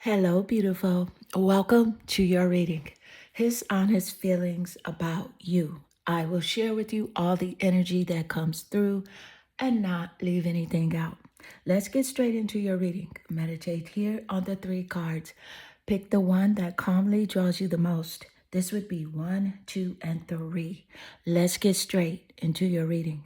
Hello, beautiful. Welcome to your reading. His honest feelings about you. I will share with you all the energy that comes through and not leave anything out. Let's get straight into your reading. Meditate here on the three cards. Pick the one that calmly draws you the most. This would be 1, 2, and 3. Let's get straight into your reading.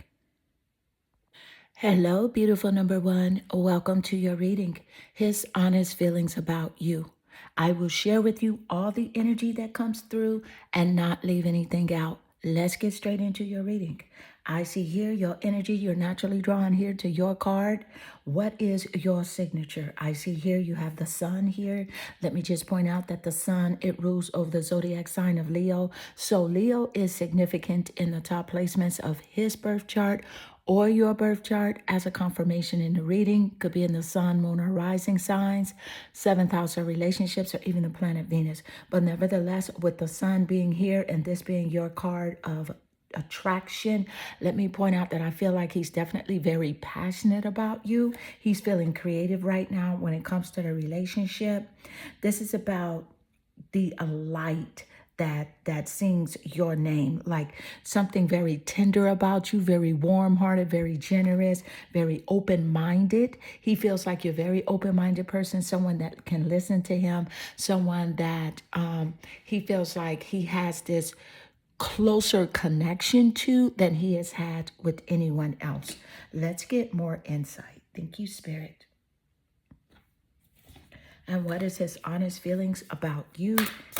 Hello, beautiful number one. Welcome to your reading. His honest feelings about you. I will share with you all the energy that comes through and not leave anything out. Let's get straight into your reading. I see here your energy. You're naturally drawn here to your card. What is your signature? I see here you have the sun here. Let me just point out that the sun, it rules over the zodiac sign of Leo. So Leo is significant in the top placements of his birth chart or your birth chart as a confirmation in the reading. Could be in the sun, moon, or rising signs, seventh house or relationships, or even the planet Venus. But nevertheless, with the sun being here and this being your card of attraction, let me point out that I feel like he's definitely very passionate about you. He's feeling creative right now when it comes to the relationship. This is about the light that sings your name, like something very tender about you, very warm-hearted, very generous, very open-minded. He feels like you're a very open-minded person, someone that can listen to him, someone that he feels like he has this closer connection to than he has had with anyone else. Let's get more insight. Thank you, Spirit. And what is his honest feelings about you?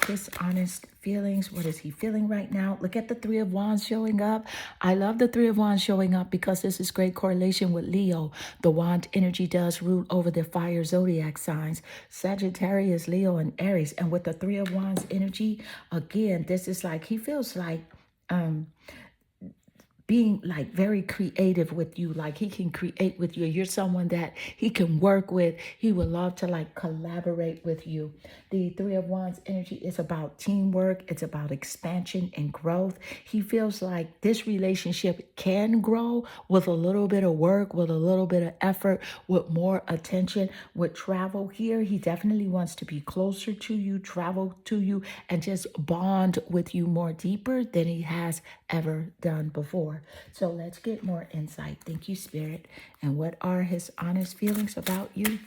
His honest feelings. What is he feeling right now? Look at the Three of Wands showing up. I love the Three of Wands showing up because this is great correlation with Leo. The Wand energy does root over the fire zodiac signs, Sagittarius, Leo, and Aries. And with the Three of Wands energy, again, this is like he feels like being like very creative with you, like he can create with you. You're someone that he can work with. He would love to like collaborate with you. The Three of Wands energy is about teamwork. It's about expansion and growth. He feels like this relationship can grow with a little bit of work, with a little bit of effort, with more attention, with travel here. He definitely wants to be closer to you, travel to you, and just bond with you more deeper than he has ever done before. So let's get more insight. Thank you, Spirit. And what are his honest feelings about you?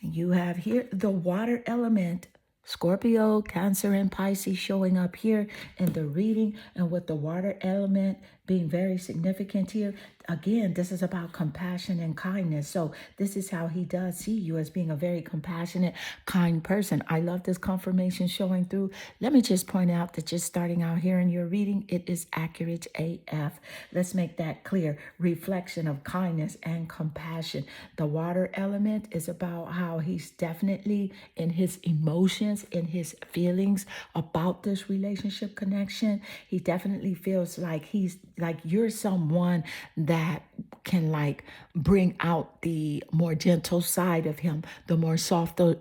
And you have here the water element, Scorpio, Cancer, and Pisces showing up here in the reading. And with the water element being very significant here, again, this is about compassion and kindness. So this is how he does see you, as being a very compassionate, kind person. I love this confirmation showing through. Let me just point out that just starting out here in your reading, it is accurate AF. Let's make that clear. Reflection of kindness and compassion. The water element is about how he's definitely in his emotions, in his feelings about this relationship connection. He definitely feels like he's like you're someone that can like bring out the more gentle side of him, the more softer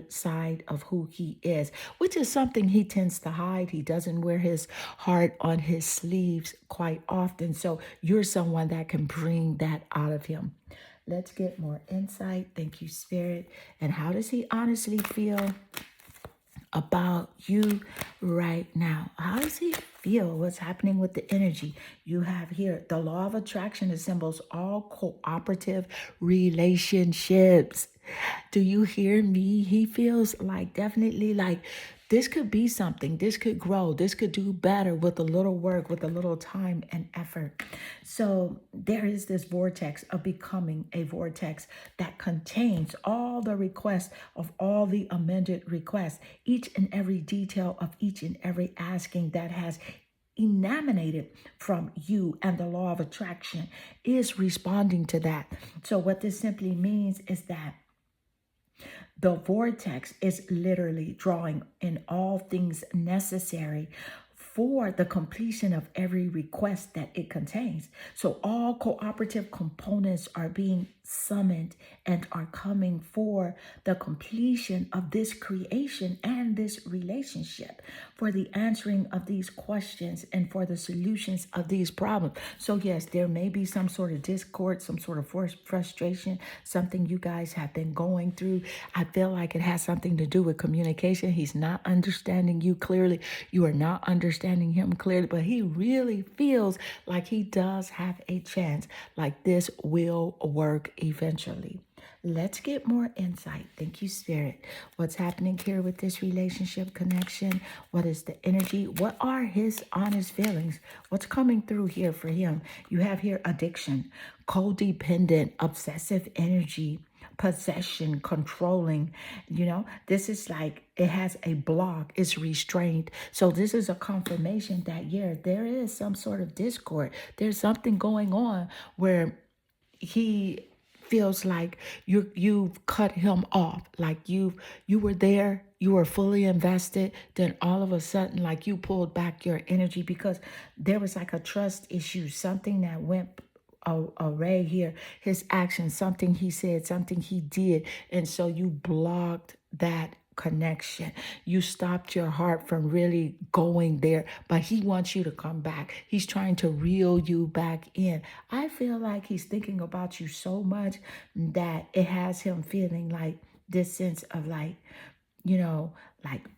side of who he is, which is something he tends to hide. He doesn't wear his heart on his sleeves quite often. So you're someone that can bring that out of him. Let's get more insight. Thank you, Spirit. And how does he honestly feel about you right now? How does he feel? What's happening with the energy you have here? The law of attraction assembles all cooperative relationships. Do you hear me? He feels like definitely like this could be something. This could grow. This could do better with a little work, with a little time and effort. So there is this vortex of becoming a vortex that contains all the requests of all the amended requests, each and every detail of each and every asking that has emanated from you, and the law of attraction is responding to that. So what this simply means is that the vortex is literally drawing in all things necessary for the completion of every request that it contains. So all cooperative components are being summoned and are coming for the completion of this creation and this relationship, for the answering of these questions and for the solutions of these problems. So yes, there may be some sort of discord, some sort of frustration, something you guys have been going through. I feel like it has something to do with communication. He's not understanding you clearly. You are not understanding him clearly, but he really feels like he does have a chance, like this will work eventually. Let's get more insight. Thank you, Spirit. What's happening here with this relationship connection? What is the energy? What are his honest feelings? What's coming through here for him? You have here addiction, codependent, obsessive energy, possession, controlling. This is like it has a block, it's restrained. So this is a confirmation that, yeah, there is some sort of discord. There's something going on where he feels like you've cut him off, like you were there, you were fully invested, then all of a sudden like you pulled back your energy because there was like a trust issue, something that went array here, his actions, something he said, something he did, and so you blocked that connection. You stopped your heart from really going there, but he wants you to come back. He's trying to reel you back in. I feel like he's thinking about you so much that it has him feeling like this sense of like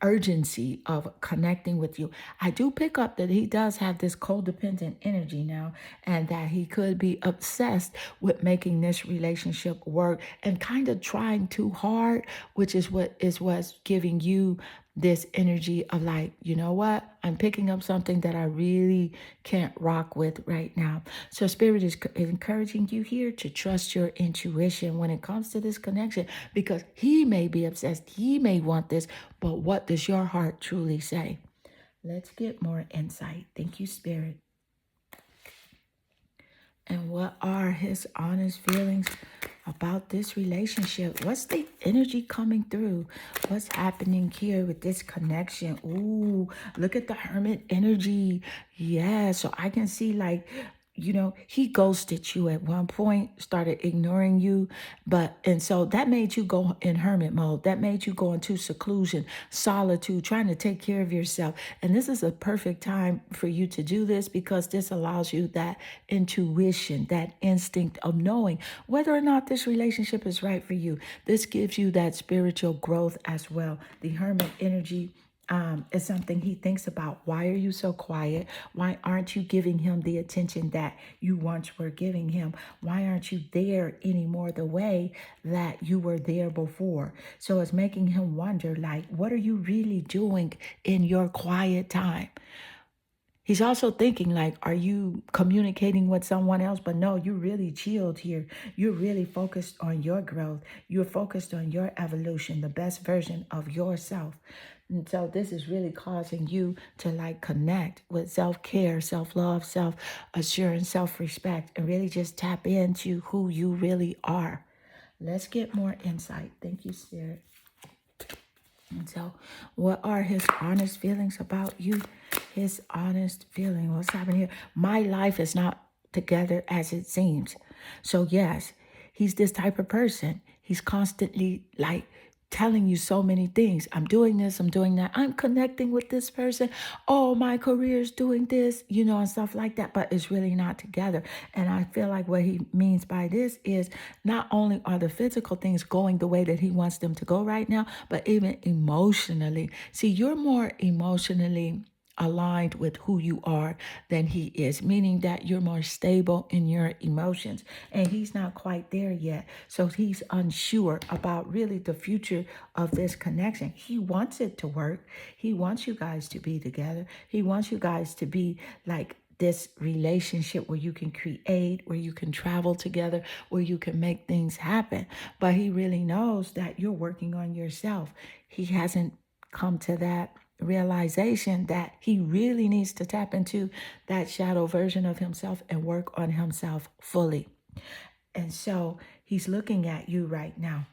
urgency of connecting with you. I do pick up that he does have this codependent energy now, and that he could be obsessed with making this relationship work and kind of trying too hard, which is what's giving you this energy of like, you know what? I'm picking up something that I really can't rock with right now. So Spirit is encouraging you here to trust your intuition when it comes to this connection, because he may be obsessed. He may want this, but what does your heart truly say? Let's get more insight. Thank you, Spirit. And what are his honest feelings about this relationship? What's the energy coming through? What's happening here with this connection? Ooh, look at the Hermit energy. Yeah, so I can see like, he ghosted you at one point, started ignoring you, and so that made you go in hermit mode. That made you go into seclusion, solitude, trying to take care of yourself. And this is a perfect time for you to do this, because this allows you that intuition, that instinct of knowing whether or not this relationship is right for you. This gives you that spiritual growth as well. The Hermit energy is something he thinks about. Why are you so quiet? Why aren't you giving him the attention that you once were giving him? Why aren't you there anymore the way that you were there before? So it's making him wonder, like, what are you really doing in your quiet time? He's also thinking like, are you communicating with someone else? But no, you're really chilled here. You're really focused on your growth. You're focused on your evolution, the best version of yourself. And so this is really causing you to like connect with self-care, self-love, self-assurance, self-respect, and really just tap into who you really are. Let's get more insight. Thank you, Spirit. And so, what are his honest feelings about you? His honest feeling. What's happening here? My life is not together as it seems. So, yes, he's this type of person. He's constantly like telling you so many things. I'm doing this, I'm doing that. I'm connecting with this person. Oh, my career is doing this, and stuff like that. But it's really not together. And I feel like what he means by this is not only are the physical things going the way that he wants them to go right now, but even emotionally. See, you're more emotionally aligned with who you are than he is, meaning that you're more stable in your emotions, and he's not quite there yet. So he's unsure about really the future of this connection. He wants it to work. He wants you guys to be together. He wants you guys to be like this relationship where you can create, where you can travel together, where you can make things happen. But he really knows that you're working on yourself. He hasn't come to that realization that he really needs to tap into that shadow version of himself and work on himself fully. And so he's looking at you right now,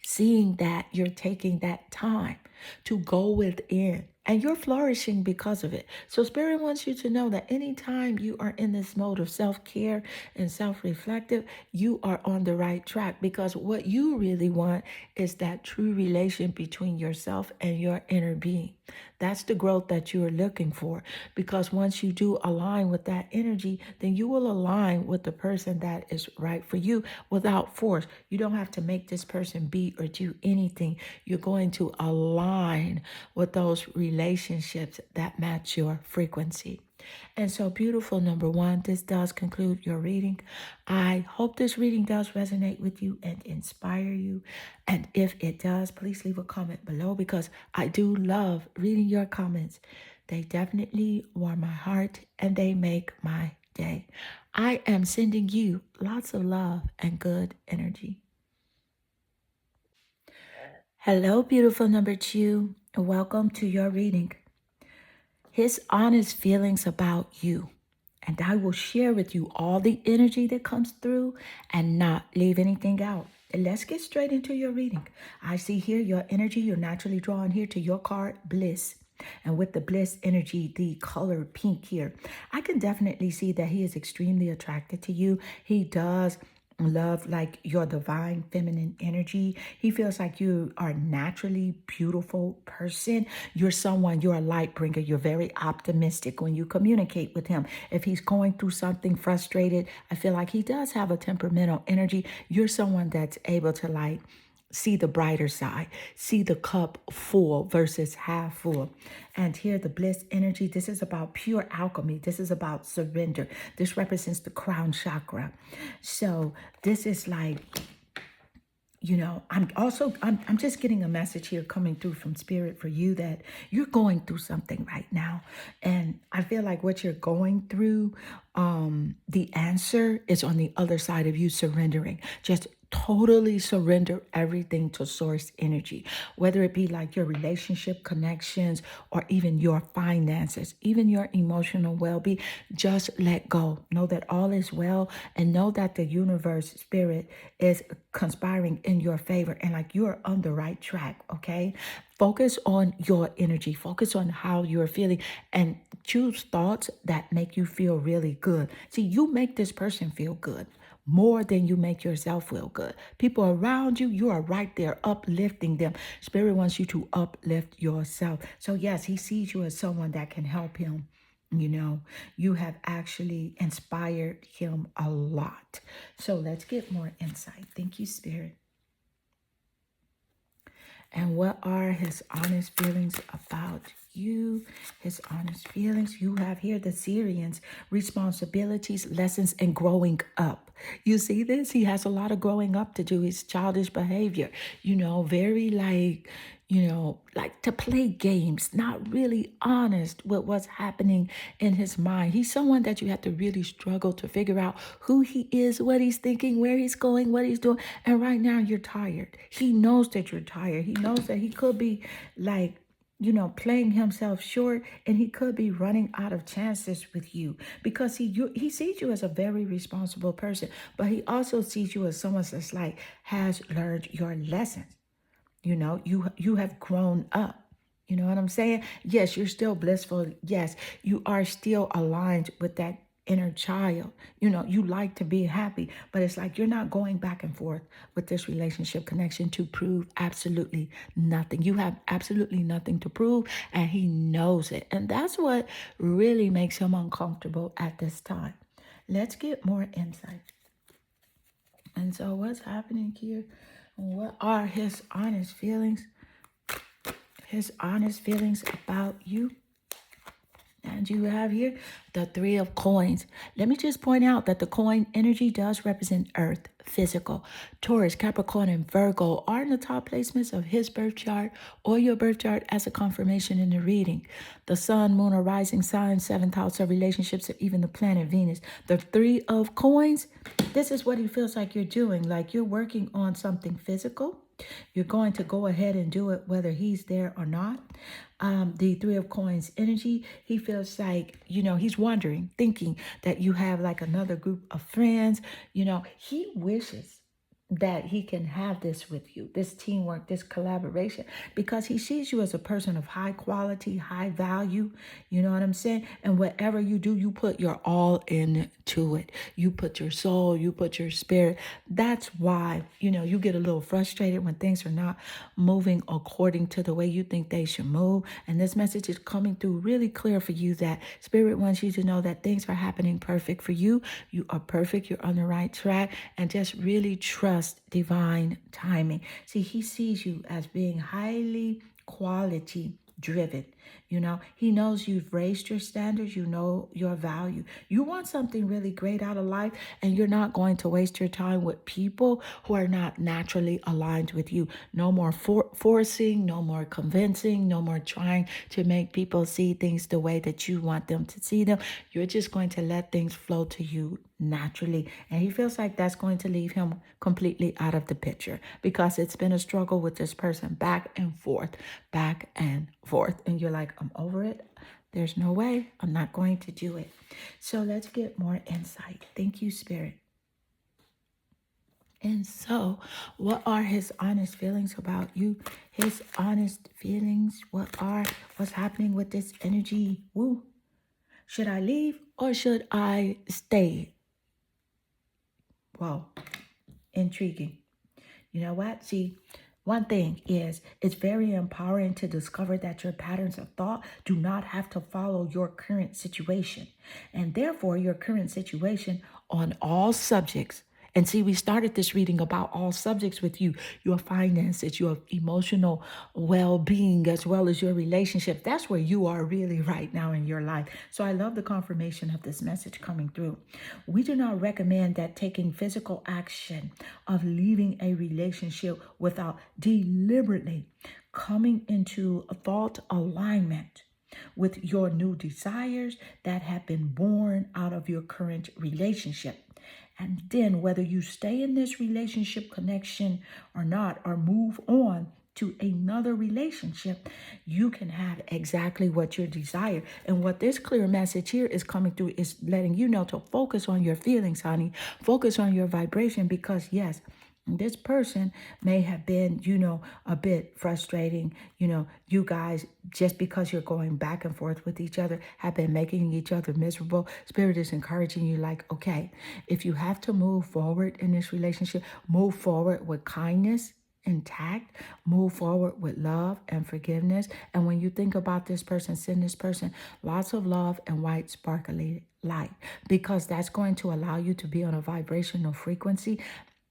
seeing that you're taking that time to go within, and you're flourishing because of it. So Spirit wants you to know that anytime you are in this mode of self-care and self-reflective, you are on the right track, because what you really want is that true relation between yourself and your inner being. That's the growth that you are looking for, because once you do align with that energy, then you will align with the person that is right for you without force. You don't have to make this person be or do anything. You're going to align with those relationships that match your frequency. And so, beautiful number one, this does conclude your reading. I hope this reading does resonate with you and inspire you. And if it does, please leave a comment below, because I do love reading your comments. They definitely warm my heart and they make my day. I am sending you lots of love and good energy. Hello, beautiful number two, and welcome to your reading. His honest feelings about you. And I will share with you all the energy that comes through and not leave anything out. And let's get straight into your reading. I see here your energy. You're naturally drawn here to your card, Bliss. And with the bliss energy, the color pink here, I can definitely see that he is extremely attracted to you. He does love like your divine feminine energy. He feels like you are a naturally beautiful person. You're a light bringer. You're very optimistic when you communicate with him. If he's going through something frustrated, I feel like he does have a temperamental energy. You're someone that's able to like see the brighter side, see the cup full versus half full. And here, the bliss energy, this is about pure alchemy. This is about surrender. This represents the crown chakra. So this is like, I'm just getting a message here coming through from Spirit for you that you're going through something right now. And I feel like what you're going through, the answer is on the other side of you surrendering. Just totally surrender everything to source energy, whether it be like your relationship connections or even your finances, even your emotional well-being. Just let go. Know that all is well, and know that the universe spirit is conspiring in your favor, and like you're on the right track. Okay, focus on your energy, focus on how you're feeling, and choose thoughts that make you feel really good. See, you make this person feel good more than you make yourself feel good. People around you, you are right there uplifting them. Spirit wants you to uplift yourself. So yes, he sees you as someone that can help him. You have actually inspired him a lot. So let's get more insight. Thank you, Spirit. And what are his honest feelings about you? His honest feelings. You have here the Syrians, responsibilities, lessons, and growing up. You see this? He has a lot of growing up to do. His childish behavior, very like to play games, not really honest with what's happening in his mind. He's someone that you have to really struggle to figure out who he is, what he's thinking, where he's going, what he's doing. And right now you're tired. He knows that you're tired. He knows that he could be like, playing himself short, and he could be running out of chances with you, because he sees you as a very responsible person, but he also sees you as someone that's like has learned your lessons. You have grown up. You know what I'm saying? Yes, you're still blissful. Yes, you are still aligned with that inner child. You like to be happy, but it's like you're not going back and forth with this relationship connection to prove absolutely nothing. You have absolutely nothing to prove, and he knows it. And that's what really makes him uncomfortable at this time. Let's get more insight. And so what's happening here? What are his honest feelings? His honest feelings about you. And you have here the Three of Coins. Let me just point out that the coin energy does represent Earth, physical. Taurus, Capricorn, and Virgo are in the top placements of his birth chart or your birth chart as a confirmation in the reading. The sun, moon, or rising sign, seventh house of relationships, or even the planet Venus. The Three of Coins, this is what he feels like you're doing. Like you're working on something physical. You're going to go ahead and do it whether he's there or not. The Three of Coins energy, he feels like, he's wondering, thinking that you have like another group of friends. He wishes that he can have this with you, this teamwork, this collaboration, because he sees you as a person of high quality, high value. You know what I'm saying? And whatever you do, you put your all into it. You put your soul, you put your spirit. That's why, you get a little frustrated when things are not moving according to the way you think they should move. And this message is coming through really clear for you that Spirit wants you to know that things are happening perfect for you. You are perfect. You're on the right track. And just really trust divine timing. See, he sees you as being highly quality driven. He knows you've raised your standards. You know your value. You want something really great out of life, and you're not going to waste your time with people who are not naturally aligned with you. No more forcing, no more convincing, no more trying to make people see things the way that you want them to see them. You're just going to let things flow to you naturally. And he feels like that's going to leave him completely out of the picture, because it's been a struggle with this person back and forth, back and forth. And you're like, I'm over it. There's no way. I'm not going to do it. So let's get more insight. Thank you, Spirit. And so, what are his honest feelings about you? His honest feelings. What's happening with this energy? Woo. Should I leave or should I stay? Wow. Intriguing. You know what? See, one thing is, it's very empowering to discover that your patterns of thought do not have to follow your current situation, and therefore your current situation on all subjects. And see, we started this reading about all subjects with you, your finances, your emotional well-being, as well as your relationships. That's where you are really right now in your life. So I love the confirmation of this message coming through. We do not recommend that taking physical action of leaving a relationship without deliberately coming into a thought alignment with your new desires that have been born out of your current relationship. And then whether you stay in this relationship connection or not, or move on to another relationship, you can have exactly what you desire. And what this clear message here is coming through is letting you know to focus on your feelings, honey. Focus on your vibration, because yes, this person may have been, a bit frustrating. You guys, just because you're going back and forth with each other, have been making each other miserable. Spirit is encouraging you like, okay, if you have to move forward in this relationship, move forward with kindness and tact, move forward with love and forgiveness. And when you think about this person, send this person lots of love and white sparkly light, because that's going to allow you to be on a vibrational frequency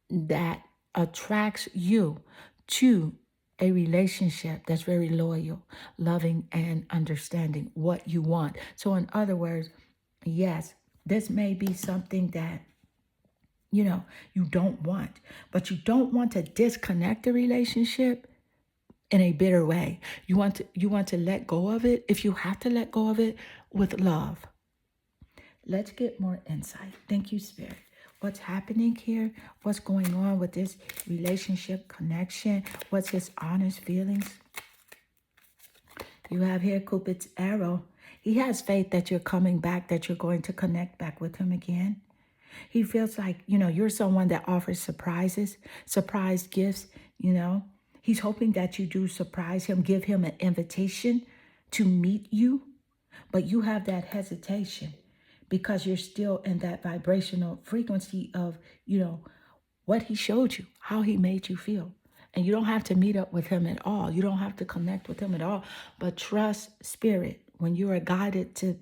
that attracts you to a relationship that's very loyal, loving, and understanding what you want. So in other words, yes, this may be something that you don't want, but you don't want to disconnect the relationship in a bitter way. You want to let go of it, if you have to let go of it, with love. Let's get more insight. Thank you, Spirit. What's happening here? What's going on with this relationship connection? What's his honest feelings? You have here Cupid's arrow. He has faith that you're coming back, that you're going to connect back with him again. He feels like, you're someone that offers surprises, surprise gifts, He's hoping that you do surprise him, give him an invitation to meet you, but you have that hesitation because you're still in that vibrational frequency of, what he showed you, how he made you feel. And you don't have to meet up with him at all. You don't have to connect with him at all. But trust Spirit when you are guided to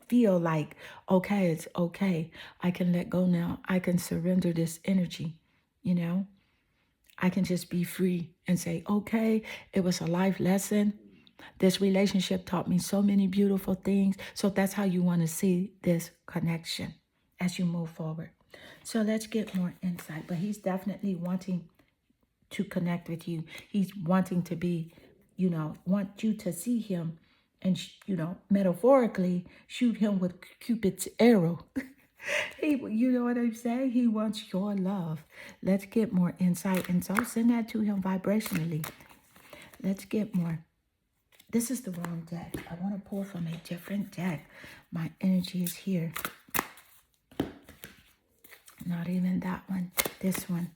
feel like, okay, it's okay. I can let go now. I can surrender this energy, I can just be free and say, okay, it was a life lesson. This relationship taught me so many beautiful things. So that's how you want to see this connection as you move forward. So let's get more insight. But he's definitely wanting to connect with you. He's wanting to be, want you to see him and, metaphorically shoot him with Cupid's arrow. You know what I'm saying? He wants your love. Let's get more insight. And so send that to him vibrationally. Let's get more. This is the wrong deck. I want to pull from a different deck. My energy is here. Not even that one. This one.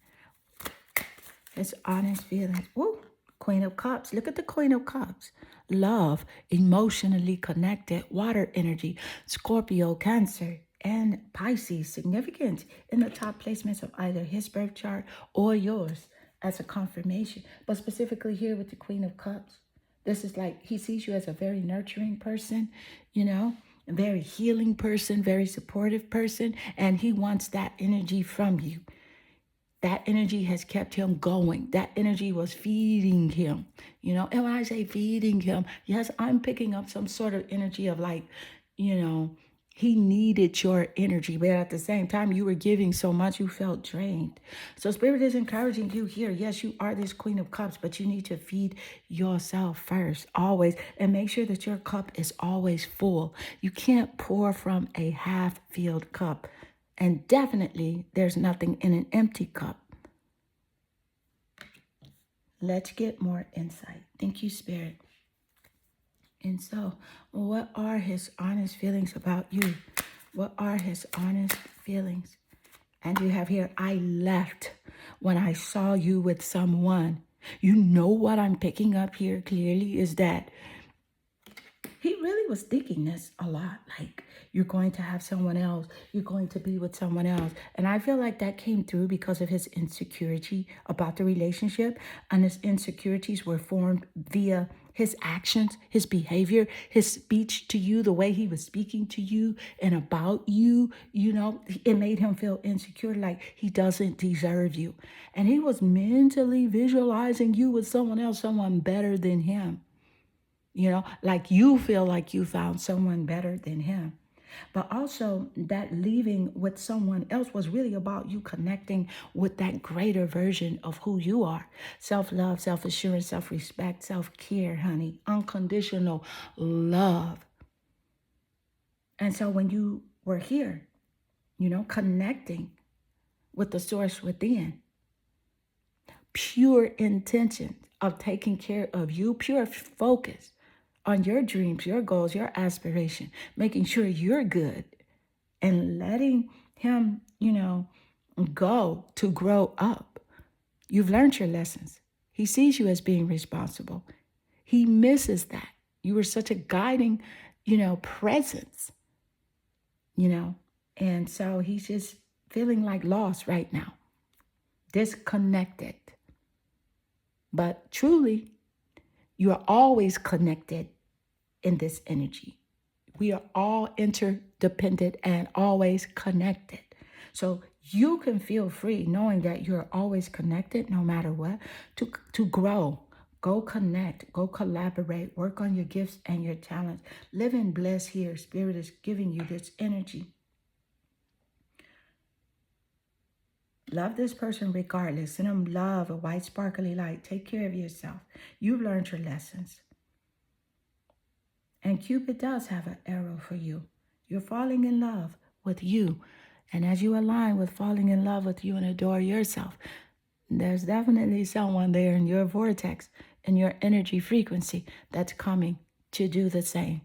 His honest feelings. Woo. Queen of Cups. Look at the Queen of Cups. Love, emotionally connected, water energy, Scorpio, Cancer, and Pisces. Significant in the top placements of either his birth chart or yours as a confirmation. But specifically here with the Queen of Cups. This is like he sees you as a very nurturing person, a very healing person, very supportive person, and he wants that energy from you. That energy has kept him going. That energy was feeding him, And when I say feeding him, yes, I'm picking up some sort of energy of like, you know, he needed your energy, but at the same time, you were giving so much, you felt drained. So Spirit is encouraging you here. Yes, you are this Queen of Cups, but you need to feed yourself first, always, and make sure that your cup is always full. You can't pour from a half-filled cup. And definitely, there's nothing in an empty cup. Let's get more insight. Thank you, Spirit. And so, what are his honest feelings about you? What are his honest feelings? And you have here, I left when I saw you with someone. You know what I'm picking up here clearly is that he really was thinking this a lot. Like, you're going to have someone else. You're going to be with someone else. And I feel like that came through because of his insecurity about the relationship. And his insecurities were formed via his actions, his behavior, his speech to you, the way he was speaking to you and about you. It made him feel insecure, like he doesn't deserve you. And he was mentally visualizing you with someone else, someone better than him. Like you feel like you found someone better than him. But also that leaving with someone else was really about you connecting with that greater version of who you are. Self-love, self-assurance, self-respect, self-care, honey, unconditional love. And so when you were here, connecting with the source within, pure intention of taking care of you, pure focus on your dreams, your goals, your aspiration, making sure you're good and letting him, go to grow up. You've learned your lessons. He sees you as being responsible. He misses that. You were such a guiding, presence, and so he's just feeling like lost right now, disconnected. But truly, you're always connected in this energy. We are all interdependent and always connected. So you can feel free knowing that you're always connected no matter what to grow. Go connect, go collaborate, work on your gifts and your talents. Live in bliss here. Spirit is giving you this energy. Love this person regardless. Send them love, a white sparkly light. Take care of yourself. You've learned your lessons. And Cupid does have an arrow for you. You're falling in love with you. And as you align with falling in love with you and adore yourself, there's definitely someone there in your vortex, in your energy frequency that's coming to do the same.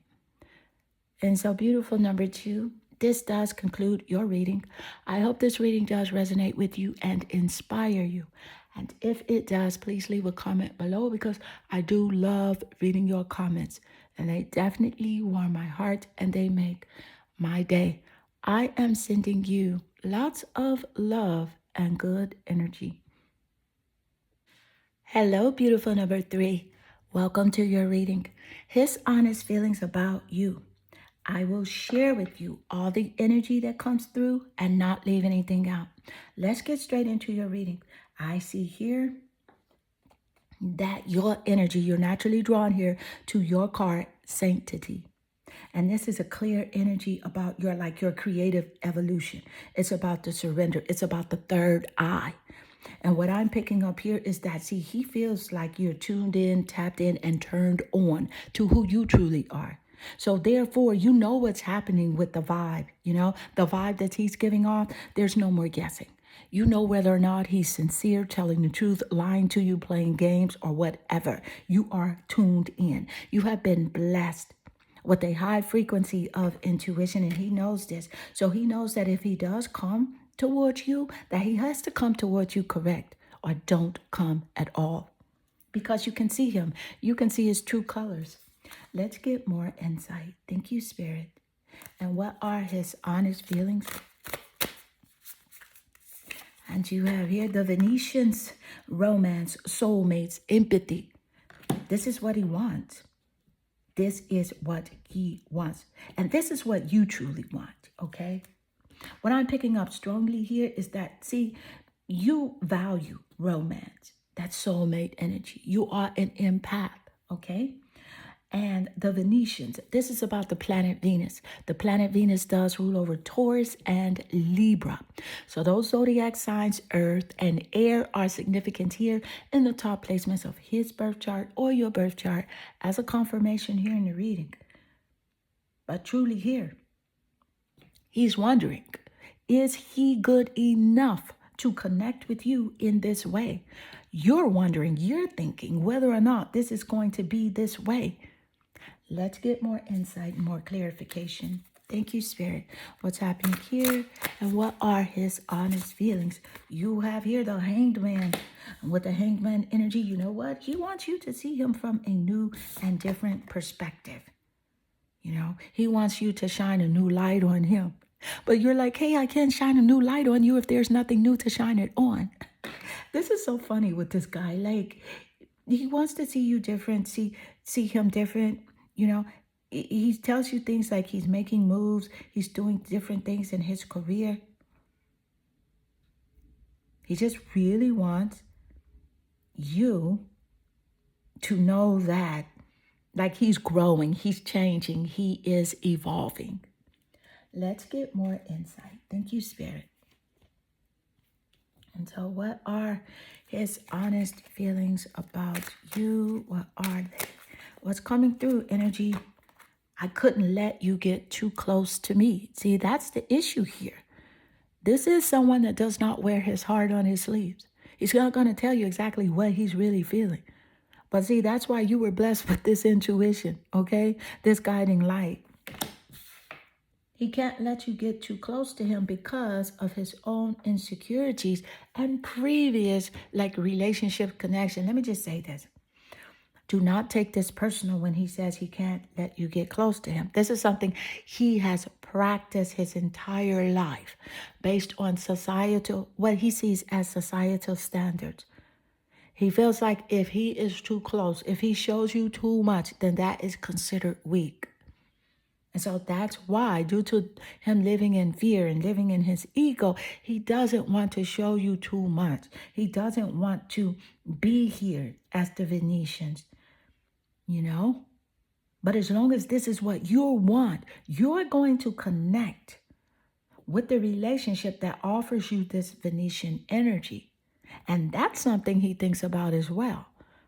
And so beautiful, number 2. This does conclude your reading. I hope this reading does resonate with you and inspire you. And if it does, please leave a comment below because I do love reading your comments. And they definitely warm my heart and they make my day. I am sending you lots of love and good energy. Hello, beautiful number 3. Welcome to your reading. His honest feelings about you. I will share with you all the energy that comes through and not leave anything out. Let's get straight into your reading. I see here that your energy, you're naturally drawn here to your card, Sanctity. And this is a clear energy about your creative evolution. It's about the surrender. It's about the third eye. And what I'm picking up here is that, see, he feels like you're tuned in, tapped in, and turned on to who you truly are. So therefore, you know what's happening with the vibe, the vibe that he's giving off. There's no more guessing. You know whether or not he's sincere, telling the truth, lying to you, playing games, or whatever. You are tuned in. You have been blessed with a high frequency of intuition, and he knows this. So he knows that if he does come towards you, that he has to come towards you correct, or don't come at all. Because you can see him, you can see his true colors. Let's get more insight. Thank you, Spirit. And what are his honest feelings? And you have here the Venetians, romance, soulmates, empathy. This is what he wants. This is what he wants. And this is what you truly want, okay? What I'm picking up strongly here is that, see, you value romance, that soulmate energy. You are an empath, okay? And the Venetians, this is about the planet Venus. The planet Venus does rule over Taurus and Libra. So those zodiac signs, earth and air, are significant here in the top placements of his birth chart or your birth chart as a confirmation here in the reading. But truly here, he's wondering, is he good enough to connect with you in this way? You're wondering, you're thinking whether or not this is going to be this way. Let's get more insight, more clarification. Thank you, Spirit. What's happening here and what are his honest feelings? You have here the Hanged Man. And with the Hanged Man energy, you know what? He wants you to see him from a new and different perspective. You know, he wants you to shine a new light on him. But you're like, hey, I can't shine a new light on you if there's nothing new to shine it on. This is so funny with this guy. Like, he wants to see you different, see him different. You know, he tells you things like he's making moves. He's doing different things in his career. He just really wants you to know that, like, he's growing, he's changing, he is evolving. Let's get more insight. Thank you, Spirit. And so what are his honest feelings about you? What are they? What's coming through, energy? I couldn't let you get too close to me. See, that's the issue here. This is someone that does not wear his heart on his sleeves. He's not going to tell you exactly what he's really feeling. But see, that's why you were blessed with this intuition, okay? This guiding light. He can't let you get too close to him because of his own insecurities and previous, like, relationship connection. Let me just say this. Do not take this personal when he says he can't let you get close to him. This is something he has practiced his entire life based on societal, what he sees as societal standards. He feels like if he is too close, if he shows you too much, then that is considered weak. And so that's why, due to him living in fear and living in his ego, he doesn't want to show you too much. He doesn't want to be here as the Venetians, you know? But as long as this is what you want, you're going to connect with the relationship that offers you this Venetian energy. And that's something he thinks about as well.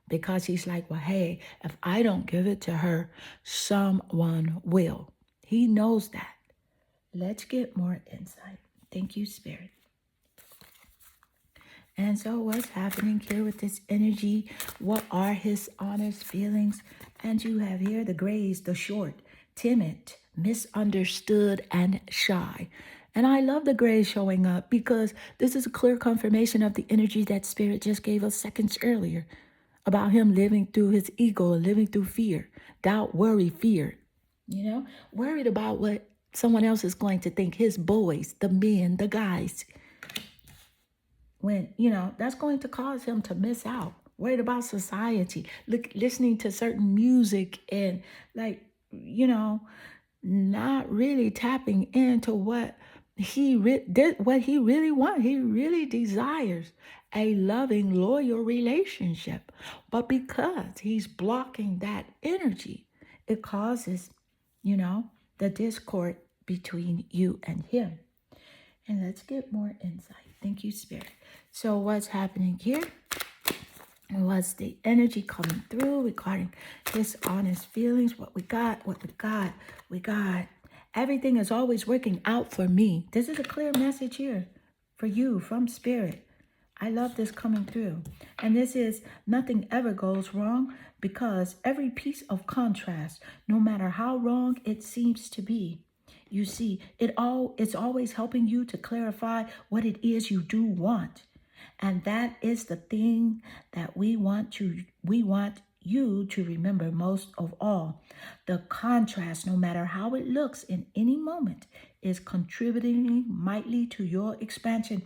Because he's like, well, hey, if I don't give it to her, someone will. He knows that. Let's get more insight. Thank you, Spirit. And so what's happening here with this energy? What are his honest feelings? And you have here the grays, the short, timid, misunderstood, and shy. And I love the grays showing up because this is a clear confirmation of the energy that Spirit just gave us seconds earlier about him living through his ego, living through fear, doubt, worry, fear. You know, worried about what someone else is going to think, his boys, the men, the guys. When, you know, that's going to cause him to miss out. Worried about society, listening to certain music and, like, you know, not really tapping into what he really wants. He really desires a loving, loyal relationship. But because he's blocking that energy, it causes, you know, the discord between you and him. And let's get more insight. Thank you, Spirit. So what's happening here? What's the energy coming through regarding his honest feelings? What we got. Everything is always working out for me. This is a clear message here for you from Spirit. I love this coming through. And this is nothing ever goes wrong because every piece of contrast, no matter how wrong it seems to be, you see, it's always helping you to clarify what it is you do want. And that is the thing that we want you to remember most of all. The contrast, no matter how it looks in any moment, is contributing mightily to your expansion.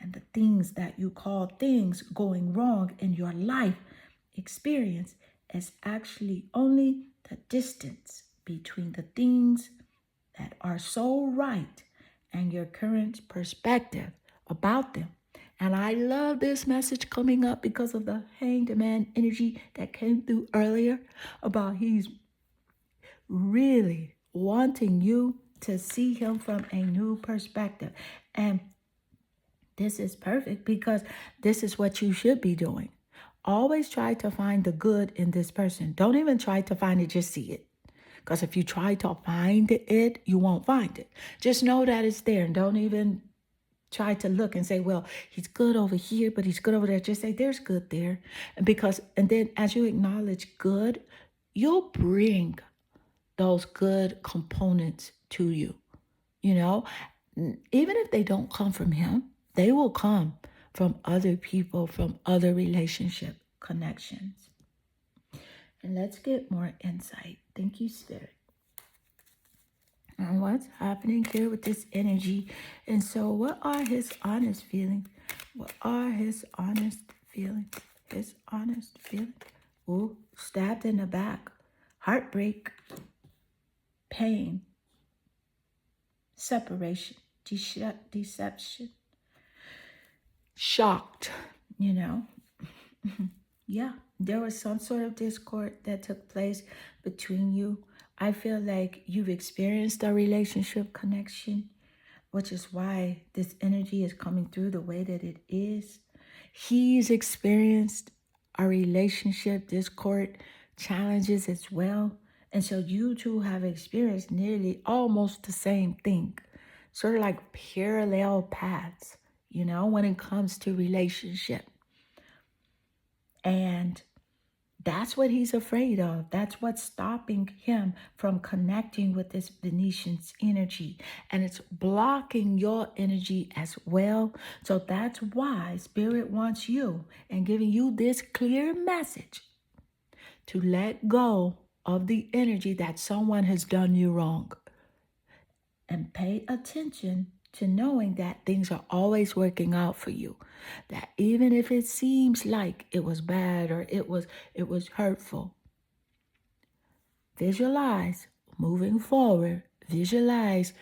And the things that you call things going wrong in your life experience is actually only the distance between the things that are so right and your current perspective about them. And I love this message coming up because of the hanged man energy that came through earlier about he's really wanting you to see him from a new perspective. And this is perfect because this is what you should be doing. Always try to find the good in this person. Don't even try to find it, just see it. Because if you try to find it, you won't find it. Just know that it's there and don't even try to look and say, well, he's good over here, but he's good over there. Just say there's good there. And then as you acknowledge good, you'll bring those good components to you. You know, even if they don't come from him, they will come from other people, from other relationship connections. And let's get more insight. Thank you, Spirit, on what's happening here with this energy. And so, what are his honest feelings? What are his honest feelings? His honest feelings? Ooh, stabbed in the back, heartbreak, pain, separation, deception, shocked, you know. Yeah, there was some sort of discord that took place between you. I feel like you've experienced a relationship connection, which is why this energy is coming through the way that it is. He's experienced a relationship discord challenges as well. And so you two have experienced nearly almost the same thing, sort of like parallel paths, when it comes to relationship. And that's what he's afraid of. That's what's stopping him from connecting with this Venetian's energy. And it's blocking your energy as well. So that's why Spirit wants you and giving you this clear message to let go of the energy that someone has done you wrong. And pay attention to knowing that things are always working out for you. That even if it seems like it was bad or it was hurtful, visualize moving forward. Visualize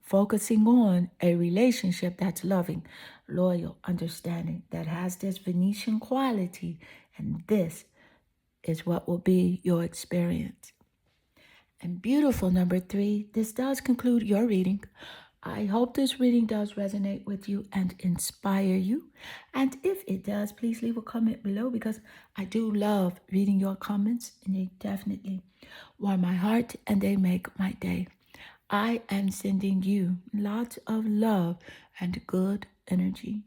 focusing on a relationship that's loving, loyal, understanding, that has this Venetian quality. And this is what will be your experience. And beautiful number 3, this does conclude your reading. I hope this reading does resonate with you and inspire you. And if it does, please leave a comment below because I do love reading your comments and they definitely warm my heart and they make my day. I am sending you lots of love and good energy.